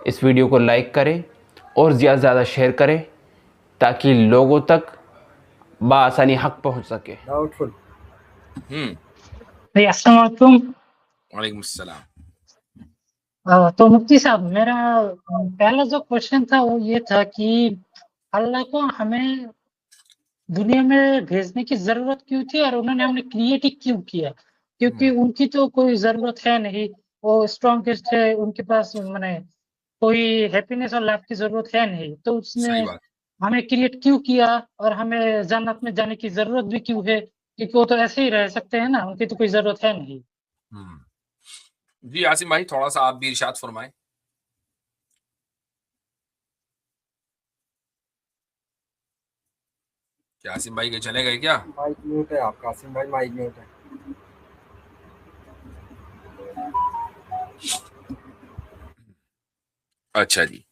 इस वीडियो को लाइक करें और ज़्यादा से ज़्यादा शेयर करें ताकि लोगों तक बआसानी हक पहुंच सके। डाउटफुल। अस्सलाम वालेकुम। वालेकुम सलाम। तो मुफ्ती साहब, मेरा पहला जो क्वेश्चन था वो ये था कि अल्लाह को हमें दुनिया में भेजने की जरूरत क्यों थी और उन्होंने हमें क्रिएट ही क्यों किया? क्योंकि उनकी तो कोई जरूरत है नहीं, वो स्ट्रॉन्गेस्ट है, उनके पास माने कोई हैप्पीनेस और लाइफ की जरूरत है नहीं, तो उसने सही बात। हमें क्रिएट क्यों किया और हमें जन्नत में जाने की जरूरत भी क्यों है? क्योंकि वो तो ऐसे ही रह सकते हैं ना, उनकी तो कोई जरूरत है नहीं। जी आसिम भाई, थोड़ा सा आप भी इरशाद फरमाएं। क्या आसिम भाई के चले गए क्या? माइक म्यूट है आपका आसिम भाई, माइक म्यूट है। अच्छा जी,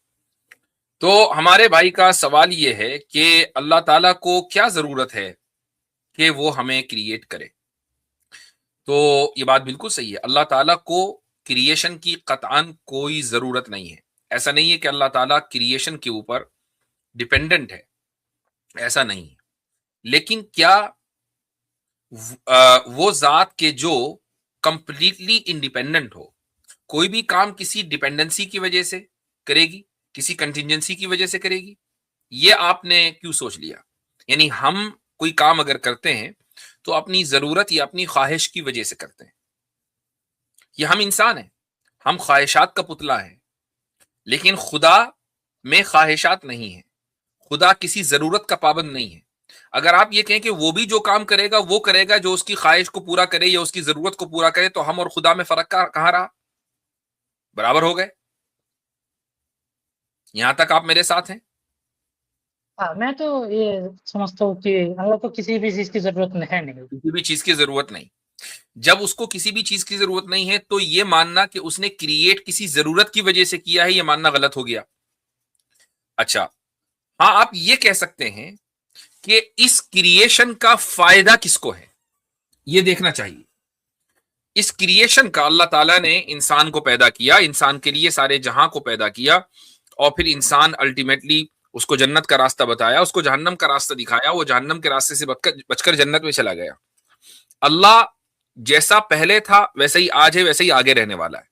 तो हमारे भाई का सवाल ये है कि अल्लाह ताला को क्या जरूरत है कि वो हमें क्रिएट करे। तो ये बात बिल्कुल सही है, अल्लाह ताला को क्रिएशन की कतआन कोई जरूरत नहीं है। ऐसा नहीं है कि अल्लाह ताला क्रिएशन के ऊपर डिपेंडेंट है, ऐसा नहीं है। लेकिन क्या वो जात के जो कंप्लीटली इंडिपेंडेंट हो, कोई भी काम किसी डिपेंडेंसी की वजह से करेगी, किसी कंटिजेंसी की वजह से करेगी? ये आपने क्यों सोच लिया? यानी हम कोई काम अगर करते हैं तो अपनी जरूरत या अपनी ख्वाहिश की वजह से करते हैं। ये हम इंसान हैं, हम ख्वाहिशात का पुतला है, लेकिन खुदा में ख्वाहिशात नहीं है। खुदा किसी जरूरत का पाबंद नहीं है। अगर आप ये कहें कि वो भी जो काम करेगा वो करेगा जो उसकी ख्वाहिश को पूरा करे या उसकी जरूरत को पूरा करे, तो हम और खुदा में फर्क कहां रहा? बराबर हो गए। यहां तक आप मेरे साथ हैं? हाँ, मैं तो ये समझता हूँ कि अल्लाह को किसी भी चीज की जरूरत है नहीं। किसी भी चीज की जरूरत नहीं। जब उसको किसी भी चीज की जरूरत नहीं है तो ये मानना कि उसने क्रिएट किसी जरूरत की वजह से किया है, ये मानना गलत हो गया। अच्छा, हाँ, आप ये कह सकते हैं कि इस क्रिएशन का फायदा किसको है, ये देखना चाहिए। इस क्रिएशन का, अल्लाह ताला ने इंसान को पैदा किया, इंसान के लिए सारे जहां को पैदा किया, और फिर इंसान अल्टीमेटली उसको जन्नत का रास्ता बताया, उसको जहन्नम का रास्ता दिखाया, वो जहन्नम के रास्ते से बचकर जन्नत में चला गया। अल्लाह जैसा पहले था वैसे ही आज है, वैसे ही आगे रहने वाला है,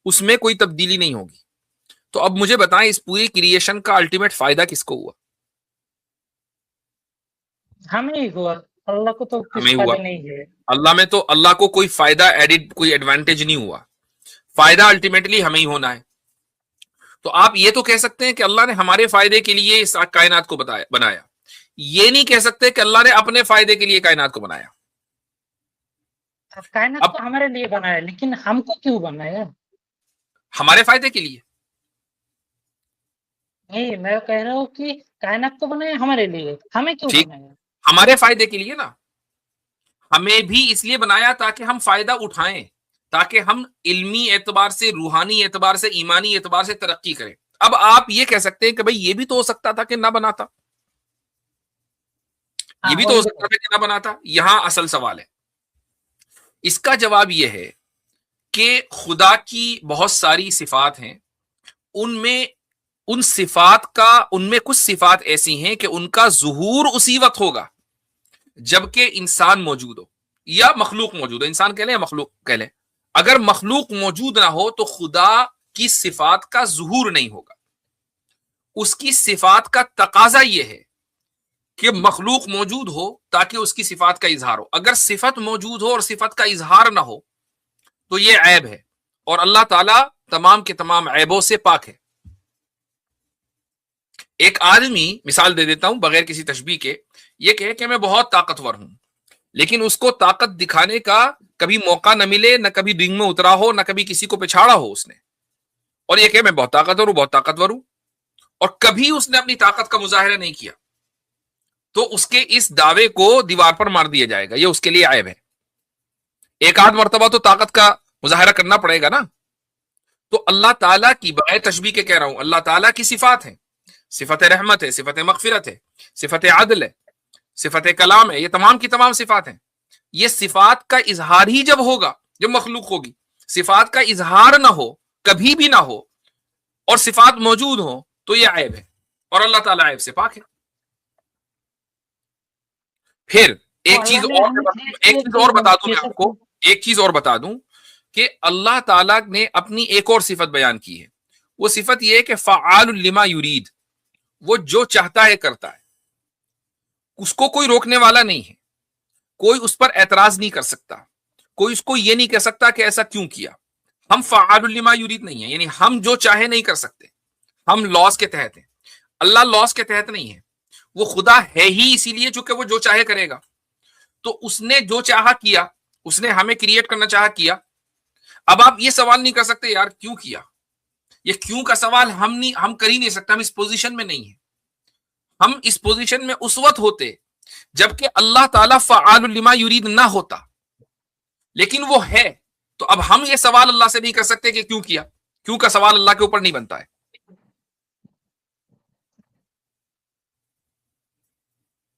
उसमें कोई तब्दीली नहीं होगी। तो अब मुझे बताएं, इस पूरी क्रिएशन का अल्टीमेट फायदा किसको हुआ? हमें ही हुआ, अल्लाह को तो कुछ हमें हुआ। फायदा नहीं है। अल्लाह में तो अल्लाह को कोई फायदा एडिड, कोई एडवांटेज नहीं हुआ। फायदा अल्टीमेटली हमें ही होना है। तो आप ये तो कह सकते हैं कि अल्लाह ने हमारे फायदे के लिए इस कायनात को बनाया। ये नहीं कह सकते कि अल्लाह ने अपने फायदे के लिए कायनात को बनाया। कायनात अब तो हमारे लिए बनाया, लेकिन हमको क्यों बनाया? हमारे फायदे के लिए नहीं, मैं कह रहा हूँ कि कायनात तो बनाया हमारे लिए, हमें क्यों ठीक, बनाया? हमारे फायदे के लिए ना। हमें भी इसलिए बनाया ताकि हम फायदा उठाएं, ताकि हम इल्मी एतबार से, रूहानी एतबार से, ईमानी एतबार से तरक्की करें। अब आप ये कह सकते हैं कि भाई ये भी तो हो सकता था कि ना बनाता, ये भी तो हो सकता था कि ना बनाता। यहां असल सवाल है। इसका जवाब यह है कि खुदा की बहुत सारी सिफात हैं, उनमें उन सिफात का, उनमें कुछ सिफात ऐसी हैं कि उनका ज़ुहूर उसी वक्त होगा जबकि इंसान मौजूद हो या मखलूक मौजूद हो। इंसान कह लें या मखलूक कह लें, अगर मखलूक मौजूद ना हो तो खुदा की सिफात का ज़ुहूर नहीं होगा। उसकी सिफात का तकाजा यह है कि मखलूक मौजूद हो ताकि उसकी सिफात का इजहार हो। अगर सिफत मौजूद हो और सिफत का इजहार ना हो तो यह ऐब है, और अल्लाह ताला तमाम के तमाम ऐबों से पाक है। एक आदमी, मिसाल दे देता हूं बगैर किसी तशबीह के, ये कहे कि मैं बहुत ताकतवर हूं, लेकिन उसको ताकत दिखाने का कभी मौका न मिले, न कभी रिंग में उतरा हो, न कभी किसी को पिछाड़ा हो उसने, और ये कहे मैं बहुत ताकतवर हूं, बहुत ताकतवर हूं, और कभी उसने अपनी ताकत का मुजाहिरा नहीं किया, तो उसके इस दावे को दीवार पर मार दिया जाएगा। ये उसके लिए ऐब है। एक आध मर्तबा तो ताकत का मुजाहिरा करना पड़ेगा ना। तो अल्लाह ताला की, बगैर तशबीह के कह रहा हूं, अल्लाह ताला की सिफात है, सिफत रहमत है, सिफत मगफिरत है, सिफत आदल है, सिफत कलाम है, ये तमाम की तमाम सिफात हैं। ये सिफात का इजहार ही जब होगा जब मखलूक होगी। सिफात का इजहार ना हो, कभी भी ना हो, और सिफात मौजूद हो तो ये ऐब है, और अल्लाह ताला ऐब से पाक है। फिर तो एक चीज अल्लाह ने और हमें बता- क्रिएट एक किया चीज तो और बता दूं मैं कैसे? आपको, एक चीज और बता दूं कि अल्लाह ताला ने अपनी एक और सिफत बयान की है। वो सिफत ये है कि फ़आलुल लिमा युरीद, वो जो चाहता है करता है, उसको कोई रोकने वाला नहीं है, कोई उस पर एतराज नहीं कर सकता, कोई उसको ये नहीं कह सकता कि ऐसा क्यों किया। हम फ़आलुल लिमा युरीद नहीं है, यानी हम जो चाहे नहीं कर सकते, हम लॉस के तहत हैं। अल्लाह लॉस के तहत नहीं है, वो खुदा है ही इसीलिए चूंकि वो जो चाहे करेगा। तो उसने जो चाहा किया, उसने हमें क्रिएट करना चाहा किया। अब आप ये सवाल नहीं कर सकते यार क्यों किया, ये क्यों का सवाल हम कर ही नहीं सकते, हम इस पोजीशन में नहीं है। हम इस पोजीशन में उस वक्त होते जबकि अल्लाह ताला फ़आलुल लिमा युरीद ना होता, लेकिन वो है। तो अब हम ये सवाल अल्लाह से नहीं कर सकते कि क्यों किया, क्यों का सवाल अल्लाह के ऊपर नहीं बनता है।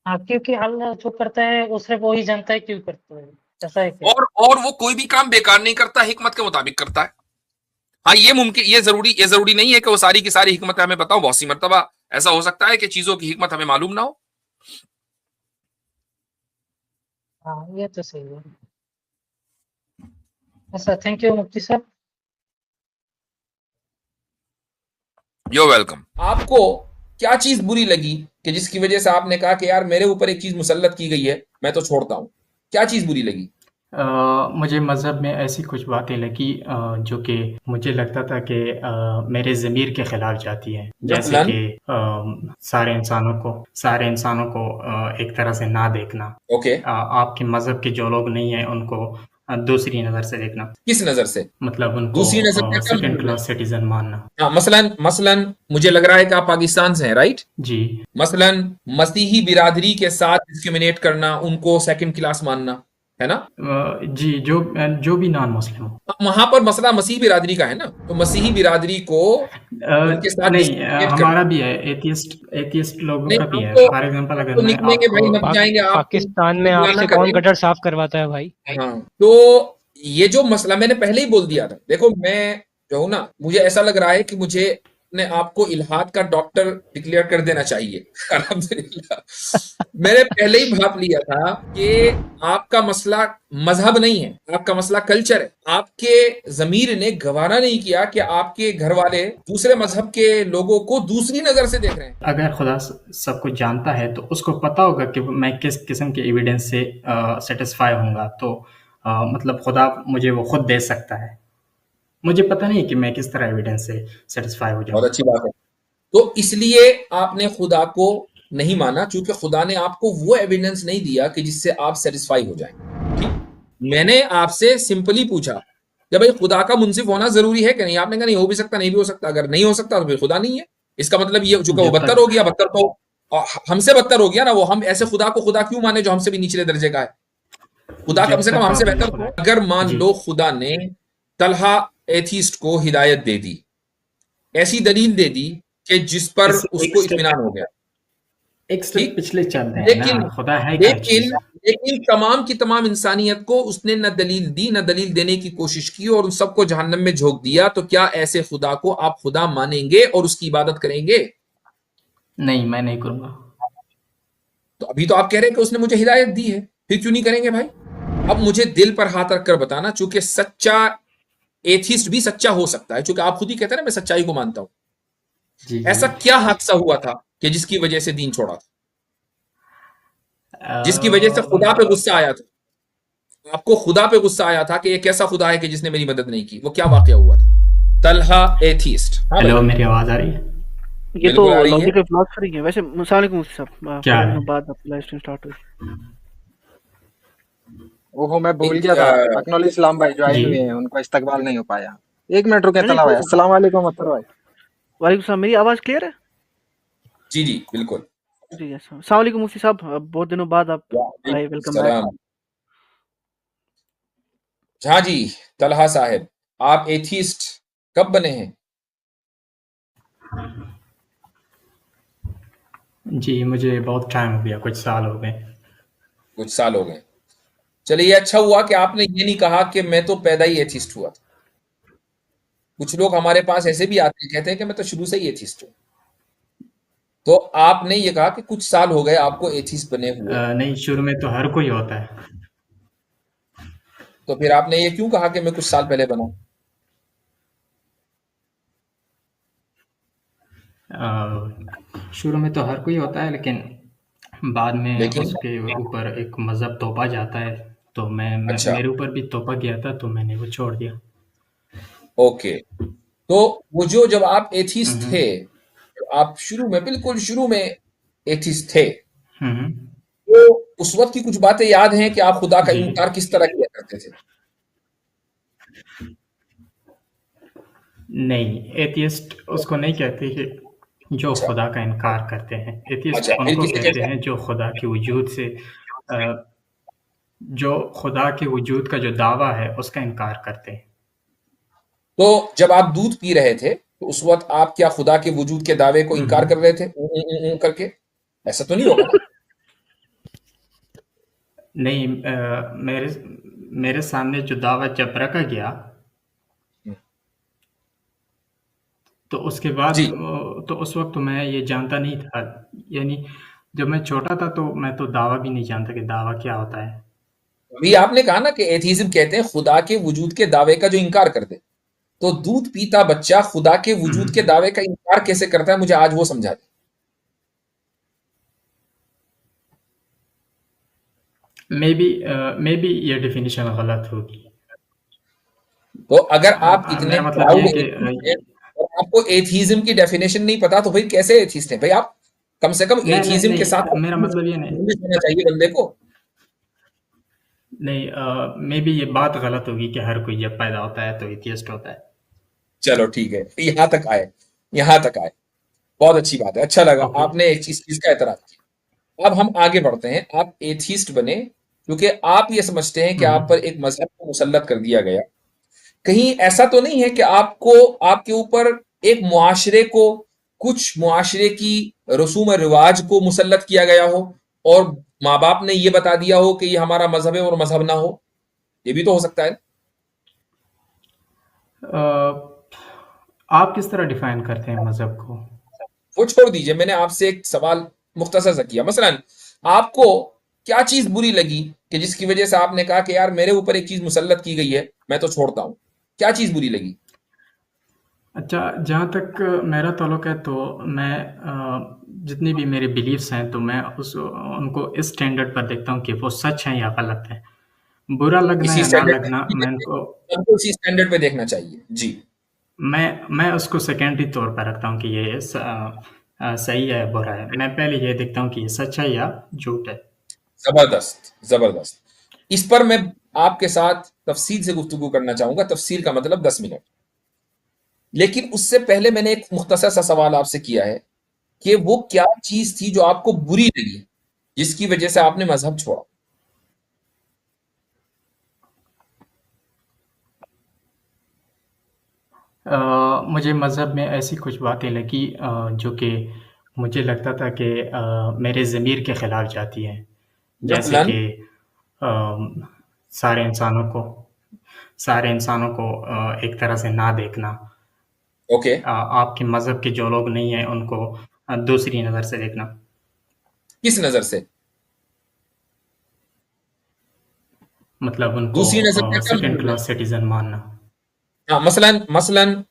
हाँ, क्योंकि अल्लाह जो करता है वो सिर्फ वो ही जानता है क्यों करता है, ऐसा है क्या? और वो कोई भी काम बेकार नहीं करता, हिकमत के मुताबिक करता है। हाँ, ये मुमकिन, ये जरूरी नहीं है कि वो सारी की सारी हिकमत हमें बताओ। बहुत सी मर्तबा ऐसा हो सकता है कि चीजों की हिकमत हमें मालूम ना हो। हाँ, ये तो सही है। ऐसा, थैंक यू मुफ्ती साहब। यो वेलकम। आपको क्या चीज बुरी लगी कि जिसकी वजह से आपने कहा कि यार मेरे ऊपर एक चीज मुसल्लत की गई है, मैं तो छोड़ता हूं? क्या चीज बुरी लगी? मुझे मज़हब में ऐसी कुछ बातें लगी जो कि मुझे लगता था कि मेरे ज़मीर के ख़िलाफ़ जाती हैं। जैसे मसलन? कि सारे इंसानों को एक तरह से ना देखना। ओके, आपके मज़हब के जो लोग नहीं हैं उनको दूसरी नज़र से देखना। किस नजर से? मतलब उनको दूसरी नजर का क्या सेकंड मतलब है? क्लास सिटीज़न मानना। हाँ, मसलन मसलन मुझे लग रहा है कि आप पाकिस्तान से हैं, राइट? जी। मसलन मसीही बिरादरी के साथ डिस्क्रिमिनेट करना, उनको सेकंड क्लास मानना, है ना? जी, जो भी नॉन मुस्लिम हो। वहां पर मसला मसीही बिरादरी का है ना, तो मसीही बिरादरी को उनके साथ नहीं, डिस्क्रिमिनेट करना। हमारा भी है, एथियस्ट लोगों नहीं, का भी हम है। तो फॉर एग्जांपल अगर तो मैं निकलेंगे भाई, आपको हम जाएंगे, आप पाकिस्तान में इतना ना आपसे कौन करें। गटर साफ करवाता है भाई? हाँ, तो ये जो मसला मैंने पहले ही बोल दिया था। देखो, मैं जो हूं ना, मुझे ऐसा लग रहा है कि मुझे अपने आप को इल्हाद का डॉक्टर डिक्लेयर कर देना चाहिए। अल्हम्दुलिल्लाह, मैंने पहले ही भाप लिया था कि आपका मसला मजहब नहीं है, आपका मसला कल्चर है। आपके जमीर ने गवारा नहीं किया कि आपके घर वाले दूसरे मजहब के लोगों को दूसरी नजर से देख रहे हैं। अगर खुदा सब कुछ जानता है तो उसको पता होगा कि मैं किस किस्म के एविडेंस से सेटिस्फाई होऊंगा। तो मतलब खुदा मुझे वो खुद दे सकता है। मुझे पता नहीं कि मैं किस तरह एविडेंस से सेटिस्फाई हो बहुत जाऊं। अच्छी बात है। तो इसलिए आपने खुदा को नहीं माना, क्योंकि खुदा ने आपको वो एविडेंस नहीं दिया कि जिससे आप सेटिस्फाई हो जाएं। ठीक, मैंने आपसे सिंपली पूछा कि भाई खुदा का मुंसिफ होना जरूरी है कि नहीं? आपने कहा नहीं, हो भी सकता, नहीं भी हो सकता। अगर नहीं हो सकता तो फिर खुदा नहीं है। इसका मतलब ये, चूंकि वो जब बदतर तक हो गया, बदतर तो हमसे बदतर हो गया ना वो। हम ऐसे खुदा को खुदा क्यों माने जो हमसे भी निचले दर्जे का है? खुदा कम जब से कम तक हमसे आपने बेहतर खुदा तो। अगर मान जी लो खुदा ने तलहा एथीस्ट को हिदायत दे दी, ऐसी दलील दे दी कि जिस पर इस उसको इत्मीनान हो गया, एक स्टेप ठीक, पिछले चलते हैं ना। लेकिन खुदा है क्या चीज? लेकिन तमाम की तमाम इंसानियत को उसने न दलील दी, न दलील देने की कोशिश की, और उन सबको जहन्नम में झोंक दिया। तो क्या ऐसे खुदा को आप खुदा मानेंगे और उसकी इबादत करेंगे? नहीं, मैं नहीं करूंगा। तो अभी तो आप कह रहे हैं कि उसने मुझे हिदायत दी है, फिर क्यों नहीं करेंगे भाई? अब मुझे दिल पर हाथ रखकर बताना, चूंकि सच्चा एथिस्ट भी सच्चा हो सकता है, चूंकि आप खुद ही कहते हैं ना मैं सच्चाई को मानता हूं। जी ऐसा क्या हादसा हुआ था कि जिसकी वजह से दीन छोड़ा था, जिसकी वजह से खुदा पे गुस्सा आया था? आपको खुदा पे गुस्सा आया था कि ये कैसा खुदा है कि जिसने मेरी मदद नहीं की? वो क्या वाकया हुआ था? तलहा एथिस्ट। हाँ हेलो, भाई, मेरी आवाज आ रही है? ये तो बिल्कुल आ रही है। लॉजिकल फिलॉसफी है वैसे। अस्सलाम वालेकुम मुफ्ती साहब, क्या बहुत है? दिनों बाद आपकी लाइव स्ट्रीम स्टार्ट हुई। ओहो, मैं भूल एक गया था। अकनौल इस्लाम भाई ज्वाइन जी हुए हैं, उनका इस्तकबाल नहीं हो पाया। 1 मिनट रुके नहीं नहीं, तला भाई। कोई अस्सलाम वालेकुम अत्तर भाई। वालेकुम सलाम। मेरी आवाज क्लियर है? जी जी बिल्कुल। जी अस्सलाम वालेकुम मुफ्ती साहब, बहुत दिनों बाद आप आए, वेलकम बैक। सलाम। हाँ जी, तलहा साहब, आप एथिस्ट कब बने हैं? जी, मुझे बहुत टाइम हो गया, कुछ साल हो गए। कुछ साल हो गए। चलिए, ये अच्छा हुआ कि आपने ये नहीं कहा कि मैं तो पैदा ही एथिस्ट हुआ था। कुछ लोग हमारे पास ऐसे भी आते हैं, कहते हैं कि मैं तो शुरू से ही एथिस्ट हूँ। तो आपने ये कहा कि कुछ साल हो गए आपको एथिस्ट बने हुए, नहीं, शुरू में तो हर कोई होता है। तो फिर आपने ये क्यों कहा कि मैं कुछ साल पहले बना? शुरू में तो हर कोई होता है, लेकिन बाद में लेकिन उसके ऊपर एक मज़हब थोपा जाता है, तो अच्छा, मेरे ऊपर भी थोपा गया था, तो मैंने वो छोड़ दिया। ओके। तो वो जो जब आप एथिस्ट थे, हम्म। तो आप शुरू में, बिल्कुल शुरू में एथिस्ट थे, हम्म। तो उस वक्त की कुछ बातें याद हैं कि आप खुदा का जी। इनकार किस तरह किया करते थे? नहीं, एथियस्ट उसको नहीं कहते कि जो अच्छा, खुदा का इनकार करते हैं। एथियस्ट अच्छा, फिर उनको किसे कहते कहते हैं? हैं जो खुदा के वजूद से जो खुदा के वजूद का जो दावा है उसका इनकार करते हैं। तो जब आप दूध पी रहे थे, तो उस वक्त आप क्या खुदा के वजूद के दावे को इनकार कर रहे थे करके? ऐसा तो नहीं होगा ना? नहीं, मेरे मेरे सामने जो दावा जब रखा गया, तो उसके बाद जी, तो उस वक्त तो मैं ये जानता नहीं था। यानी जब मैं छोटा था तो मैं तो दावा भी नहीं जानता कि दावा क्या होता है। अभी आपने कहा ना कि एथीज्म कहते हैं खुदा के वजूद के दावे का जो इनकार कर दे। तो दूध पीता बच्चा खुदा के वजूद के दावे का इनकार कैसे करता है, मुझे आज वो समझा दे। मे बी ये डेफिनेशन गलत होगी। तो अगर आप इतने मेरा मतलब ये प्राउड है कि एथीस्ट हैं और आपको एथीज्म की डेफिनेशन नहीं पता, तो भाई कैसे एथीस्ट हैं भाई आप? कम से कम नहीं, नहीं, एथीज्म के नहीं, साथ मेरा मतलब ये नहीं। होना चाहिए बंदे को। नहीं, मे बी ये बात गलत होगी कि हर कोई जब पैदा होता है तो एथियस्ट होता है। चलो ठीक है, यहां तक आए, यहां तक आए, बहुत अच्छी बात है, अच्छा लगा ओके। आपने एक चीज का एतराज किया। अब हम आगे बढ़ते हैं। आप एथीस्ट बने क्योंकि आप ये समझते हैं कि आप पर एक मजहब को मुसल्लत कर दिया गया। कहीं ऐसा तो नहीं है कि आपको, आपके ऊपर एक मुआशरे को, कुछ मुआशरे की रसूम और रिवाज को मुसल्लत किया गया हो और माँ बाप ने ये बता दिया हो कि ये हमारा मजहब है और मजहब ना हो? ये भी तो हो सकता है। आप किस तरह डिफाइन करते हैं मज़हब को? वो छोड़ दीजिए, मैंने आपसे एक सवाल मुख्तसर सा किया। मसलन आपको क्या चीज बुरी लगी कि जिसकी वजह से आपने कहा कि यार मेरे ऊपर एक चीज मुसल्लत की गई है, मैं तो छोड़ता हूं? क्या चीज बुरी लगी? अच्छा, जहाँ तक मेरा ताल्लुक है तो मैं जितनी भी मेरे बिलीफ्स हैं तो मैं उनको इस स्टैंडर्ड पर देखता हूँ कि वो सच हैं या गलत हैं। बुरा लगना इसी या ना स्टैंडर्ड लगना मैं उनको सबको इसी स्टैंडर्ड पे देखना चाहिए जी। मैं उसको सेकेंडरी तौर पर रखता हूँ कि ये सही है बुरा है। मैं पहले ये देखता हूँ कि ये सच है या झूठ है। जबरदस्त, जबरदस्त। इस पर मैं आपके साथ तफसील से गुफ्तगू करना चाहूंगा। तफसील का मतलब 10 मिनट। लेकिन उससे पहले मैंने एक मुख्तसर सा सवाल आपसे किया है कि वो क्या चीज थी जो आपको बुरी लगी, जिसकी वजह से आपने मजहब छोड़ा? मुझे मज़हब में ऐसी कुछ बातें लगी जो कि मुझे लगता था कि मेरे ज़मीर के ख़िलाफ़ जाती हैं। जैसे मसलन? कि अम, सारे इंसानों को सारे इंसानों को एक तरह से ना देखना। ओके, आपके मज़हब के जो लोग नहीं हैं उनको दूसरी नज़र से देखना। किस नजर से? मतलब उनको दूसरी नजर से क्या सेकंड मतलब है? क्लास सिटीज़न मानना। हाँ, मसलन मसलन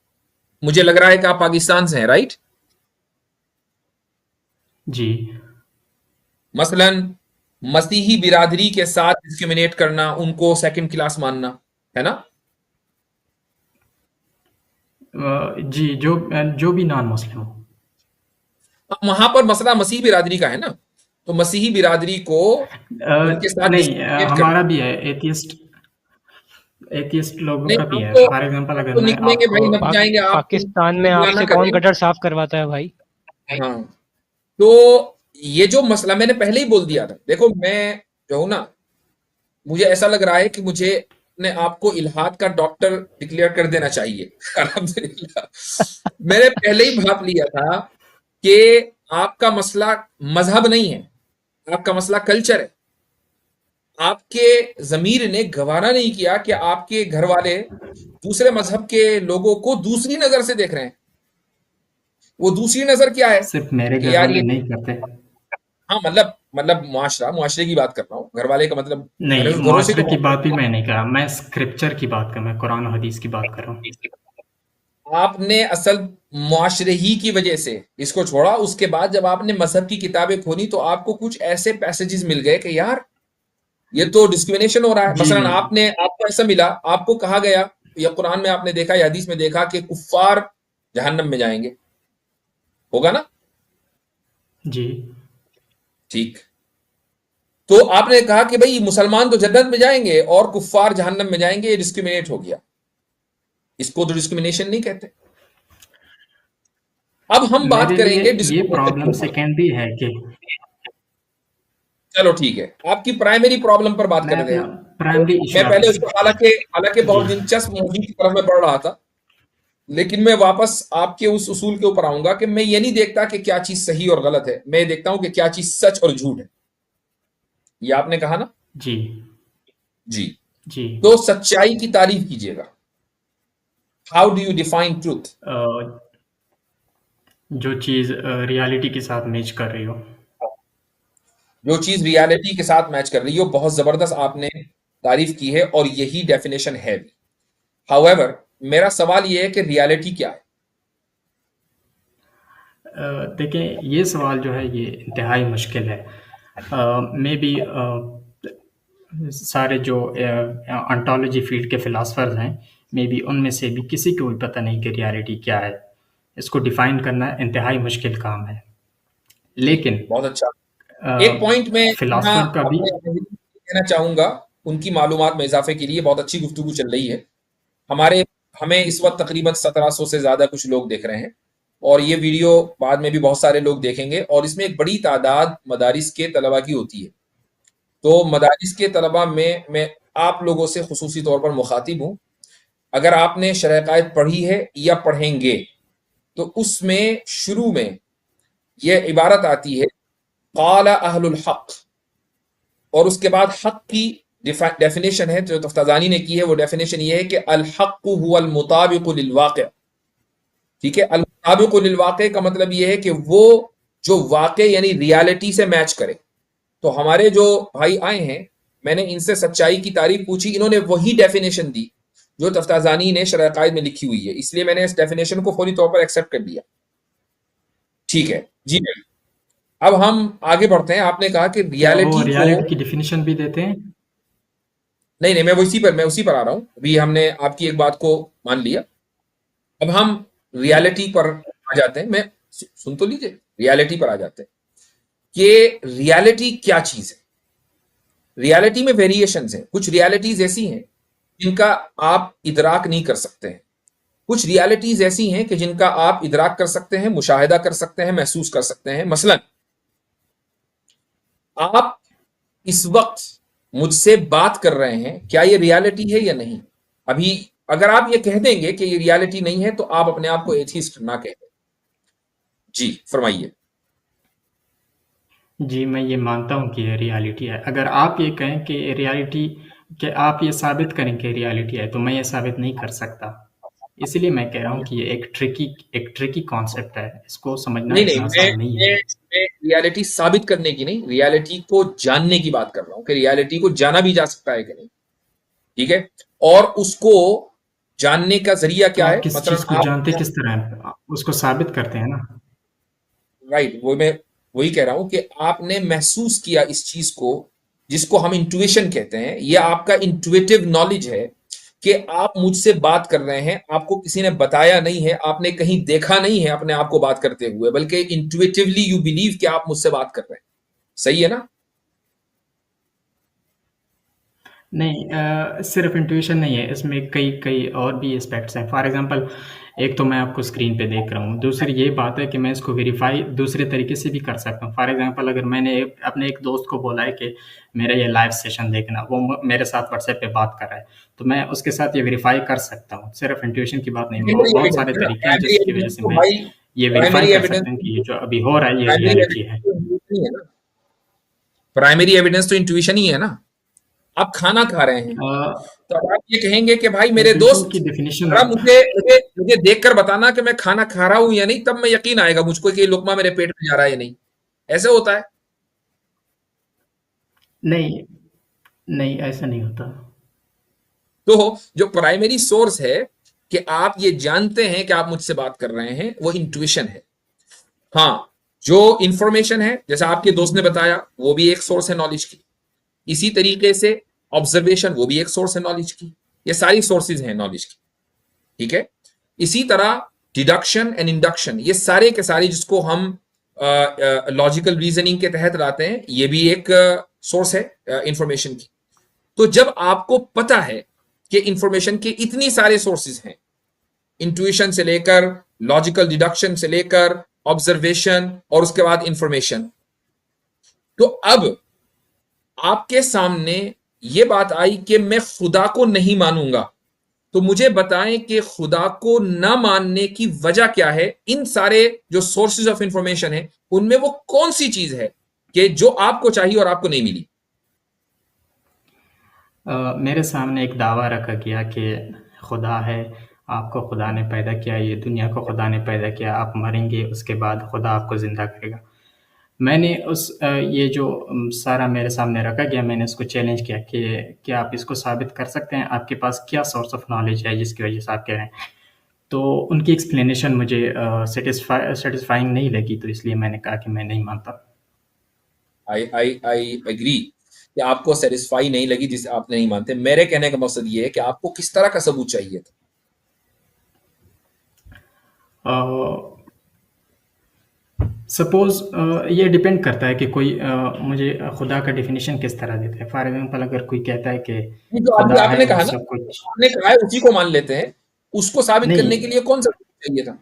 मुझे लग रहा है कि आप पाकिस्तान से हैं, राइट? जी। मसलन मसीही बिरादरी के साथ डिस्क्रिमिनेट करना, उनको सेकंड क्लास मानना, है ना? जी, जो भी नॉन मुस्लिम हो। वहां पर मसला मसीही बिरादरी का है ना, तो मसीही बिरादरी को उनके साथ नहीं, डिस्क्रिमिनेट करना। हमारा भी है एथियस्ट एथियस्ट लोगों नहीं, का भी हम है। तो फॉर एग्जांपल हम अगर तो मैं निकलेंगे आपको भाई, हम जाएंगे, आपको पाकिस्तान में बुरा ना आपसे कौन करें। गटर साफ करवाता है भाई? हाँ, तो ये जो मसला मैंने पहले ही बोल दिया था। देखो मैं जो हूं ना, मुझे ऐसा लग रहा है कि मुझे अपने आप को इल्हाद का डॉक्टर डिक्लेयर कर देना चाहिए। अल्हम्दुलिल्लाह, मैंने पहले ही भाप लिया था कि आपका मसला मजहब नहीं है, आपका मसला कल्चर है। आपके जमीर ने गवारा नहीं किया कि आपके घर वाले दूसरे मजहब के लोगों को दूसरी नजर से देख रहे हैं। वो दूसरी नजर क्या है सिर्फ मेरे कि घर यार वाले ये, नहीं करते। हाँ मतलब मुआशरे की बात कर रहा हूँ, घर वाले का मतलब नहीं, घरों से मुआशरे तो की बात भी मैं नहीं कर रहा, मैं स्क्रिप्चर की बात कर, मैं कुरान और हदीस की बात कर रहा हूँ। आपने असल मुआशरे ही की वजह से इसको छोड़ा। उसके बाद जब आपने मजहब की किताबें खोली तो आपको कुछ ऐसे पैसेजेस मिल गए कि यार ये तो डिस्क्रिमिनेशन हो रहा है। जी मसलन आपको ऐसा मिला, आपको कहा गया या कुरान में आपने देखा या हदीस में देखा कि कुफ्फार जहन्नम में जाएंगे, होगा ना? जी ठीक। तो आपने कहा कि भाई मुसलमान तो जन्नत में जाएंगे और कुफ्फार जहन्नम में जाएंगे, ये डिस्क्रिमिनेट हो गया। इसको तो डिस्क्रिमिनेशन नहीं कहते। अब हम बात मेरे लिए करेंगे ये डिस्क्रिमिनेशन प्रॉब्लम के ऊपर। सेकेंडरी है कि चलो ठीक है, आपकी प्राइमरी प्रॉब्लम पर बात मैं करते अपना हैं। प्राइमरी इशू मैं पहले उसको हालांकि जी बहुत दिलचस्प मौजूद की तरफ में पढ़ रहा था, लेकिन मैं वापस आपके उस उसूल के ऊपर आऊंगा कि मैं ये नहीं देखता कि क्या चीज सही और गलत है, मैं देखता हूं कि क्या चीज सच और झूठ है। ये आपने कहा ना? जी जी। जी तो सच्चाई की तारीफ कीजिएगा। How do you define truth? जो चीज़ रियलिटी के साथ मैच कर रही हो। जो चीज रियलिटी के साथ मैच कर रही हो, बहुत जबरदस्त आपने तारीफ की है और यही डेफिनेशन है भी। हाउएवर मेरा सवाल यह है कि रियलिटी क्या है? देखिए, ये सवाल जो है ये इंतहाई मुश्किल है। मे बी सारे जो ऑन्टोलॉजी फील्ड के फिलासफर्स हैं, मे बी उनमें से भी किसी को भी पता नहीं कि रियलिटी क्या है। इसको डिफाइन करना इंतहाई मुश्किल काम है। लेकिन बहुत अच्छा। एक पॉइंट में यहाँ फिलासफर का भी अपने कहना चाहूंगा, उनकी मालूमात में इजाफे के लिए। बहुत अच्छी गुफ्तगू चल रही है। हमें इस वक्त तकरीबन 1700 से ज्यादा कुछ लोग देख रहे हैं और ये वीडियो बाद में भी बहुत सारे लोग देखेंगे और इसमें एक बड़ी तादाद मदारिस के तलबा की होती है। तो मदारिस के तलबा में मैं आप लोगों से खुसूसी तौर पर मुखातिब हूँ। अगर आपने शरह कायद पढ़ी है या पढ़ेंगे तो उसमें शुरू में यह इबारत आती है क़ाला अहलुल हक़, और उसके बाद हक़ की डेफिनेशन है जो तफ्ताज़ानी ने की है। वो डेफिनेशन ये है कि अल हक़्क़ु हुवल मुताबिक़ु लिल वाक़िअ। ठीक है, अल मुताबिक़ु लिल वाक़िअ का मतलब ये है कि वो जो वाक़े यानी रियलिटी से मैच करे। तो हमारे जो भाई आए हैं, मैंने इनसे सच्चाई की तारीफ पूछी, इन्होंने वही डेफिनेशन दी जो तफ्ताज़ानी ने शरह कायद में लिखी हुई है, इसलिए मैंने इस डेफिनेशन को फौरी तौर पर एक्सेप्ट कर लिया। ठीक है जी। अब हम आगे बढ़ते हैं। आपने कहा कि क्या वो रियलिटी रियलिटी को की डेफिनेशन भी देते हैं? नहीं, मैं उसी पर आ रहा हूं। अभी हमने आपकी एक बात को मान लिया, अब हम रियलिटी पर आ जाते हैं। मैं सुन तो लीजिए, रियलिटी पर आ जाते हैं कि रियलिटी क्या चीज है। रियलिटी में वेरिएशंस हैं। कुछ रियलिटीज ऐसी हैं जिनका आप इदराक नहीं कर सकते हैं, कुछ रियलिटीज ऐसी हैं कि जिनका आप इदराक कर सकते हैं, मुशाहिदा कर सकते हैं, महसूस कर सकते हैं। मसलन आप इस वक्त मुझसे बात कर रहे हैं, क्या ये रियलिटी है या नहीं? अभी अगर आप ये कह देंगे कि ये रियलिटी नहीं है तो आप अपने आप को एथिस्ट ना कहें। जी फरमाइए। जी, मैं ये मानता हूँ कि ये रियलिटी है। अगर आप ये कहें कि रियलिटी, कि आप ये साबित करें कि रियलिटी है, तो मैं ये साबित नहीं कर सकता। इसलिए मैं कह रहा हूँ कि ये एक ट्रिकी कॉन्सेप्ट है। इसको समझना नहीं इतना आसान नहीं है। मैं रियलिटी साबित करने की नहीं, रियलिटी को जानने की बात कर रहा हूं कि रियलिटी को जाना भी जा सकता है कि नहीं। ठीक है, और उसको जानने का जरिया तो क्या आप है? किस मतलब चीज़ को जानते किस तरह हैं? उसको साबित करते हैं ना। राइट, वो मैं वही कह रहा हूं कि आपने महसूस किया इस चीज को, जिसको हम इंट्यूशन कहते हैं। यह आपका इंट्यूटिव नॉलेज है कि आप मुझसे बात कर रहे हैं, आपको किसी ने बताया नहीं है, आपने कहीं देखा नहीं है अपने आप को बात करते हुए, बल्कि इंट्यूटिवली यू बिलीव कि आप मुझसे बात कर रहे हैं। सही है ना? नहीं, सिर्फ इंट्यूशन नहीं है, इसमें कई कई और भी एस्पेक्ट्स हैं। फॉर एग्जांपल, एक तो मैं आपको स्क्रीन पे देख रहा हूँ, दूसरी ये बात है कि मैं इसको वेरीफाई दूसरे तरीके से भी कर सकता हूँ। फॉर एग्जांपल, अगर मैंने अपने एक दोस्त को बोला है कि मेरा ये लाइव सेशन देखना, वो मेरे साथ व्हाट्सएप पे बात कर रहा है, तो मैं उसके साथ ये वेरीफाई कर सकता हूँ। सिर्फ इंट्यूशन की बात नहीं, बहुत सारे तरीके हैं जिसकी वजह से मैं ये वेरीफाई कर सकता हूँ कि ये जो अभी हो रहा है ये रियलिटी है। प्राइमरी एविडेंस तो इंट्यूशन ही है ना। आप खाना खा रहे हैं, अ, तो अब आप ये कहेंगे कि भाई मेरे इंट्यूशन दोस्त की डेफिनेशन जरा मुझे मुझे मुझे देखकर बताना कि मैं खाना खा रहा हूं या नहीं, तब मैं यकीन आएगा मुझको कि ये लुकमा मेरे पेट में जा रहा है या नहीं। ऐसे होता है। नहीं, नहीं ऐसा नहीं होता। तो जो प्राइमरी सोर्स है कि आप ये जानते हैं कि आप मुझसे बात कर रहे हैं, वो इंट्यूशन है। हाँ, जो इंफॉर्मेशन है, जैसा आपके दोस्त ने बताया, वो भी एक सोर्स है नॉलेज की। इसी तरीके से ऑब्जर्वेशन, वो भी एक सोर्स है नॉलेज की। ये सारी सोर्सेज हैं नॉलेज की, ठीक है। इसी तरह डिडक्शन एंड इंडक्शन, ये सारे के सारे जिसको हम लॉजिकल रीजनिंग के तहत लाते हैं, ये भी एक सोर्स है इंफॉर्मेशन की। तो जब आपको पता है कि इंफॉर्मेशन के इतनी सारे सोर्सेज हैं, इंट्यूशन से लेकर लॉजिकल डिडक्शन से लेकर ऑब्जर्वेशन और उसके बाद इंफॉर्मेशन, तो अब आपके सामने ये बात आई कि मैं खुदा को नहीं मानूंगा, तो मुझे बताएं कि खुदा को ना मानने की वजह क्या है। इन सारे जो सोर्सेज ऑफ इंफॉर्मेशन है, उनमें वो कौन सी चीज है कि जो आपको चाहिए और आपको नहीं मिली। मेरे सामने एक दावा रखा गया कि खुदा है, आपको खुदा ने पैदा किया, ये दुनिया को खुदा ने पैदा किया, आप मरेंगे उसके बाद खुदा आपको ज़िंदा करेगा। मैंने ये जो सारा मेरे सामने रखा गया, मैंने उसको चैलेंज किया कि क्या आप इसको साबित कर सकते हैं, आपके पास क्या सोर्स ऑफ नॉलेज है जिसकी वजह से आप कह रहे हैं। तो उनकी एक्सप्लेनेशन मुझे सेटिस्फाइंग नहीं लगी, तो इसलिए मैंने कहा कि मैं नहीं मानता। आई एग्री कि आपको सेटिस्फाई नहीं लगी जिसे आप नहीं मानते। मेरे कहने का मकसद ये है कि आपको किस तरह का सबूत चाहिए था। सपोज ये डिपेंड करता है कि कोई मुझे खुदा का डेफिनेशन किस तरह देता है। फॉर एग्जांपल अगर कोई कहता है कि जो अभी खुदा आपने है कहा और ना, सब कुछ, आपने कहा है उसी को मान लेते हैं, उसको साबित करने के नहीं, लिए कौन सा सबूत चाहिए था।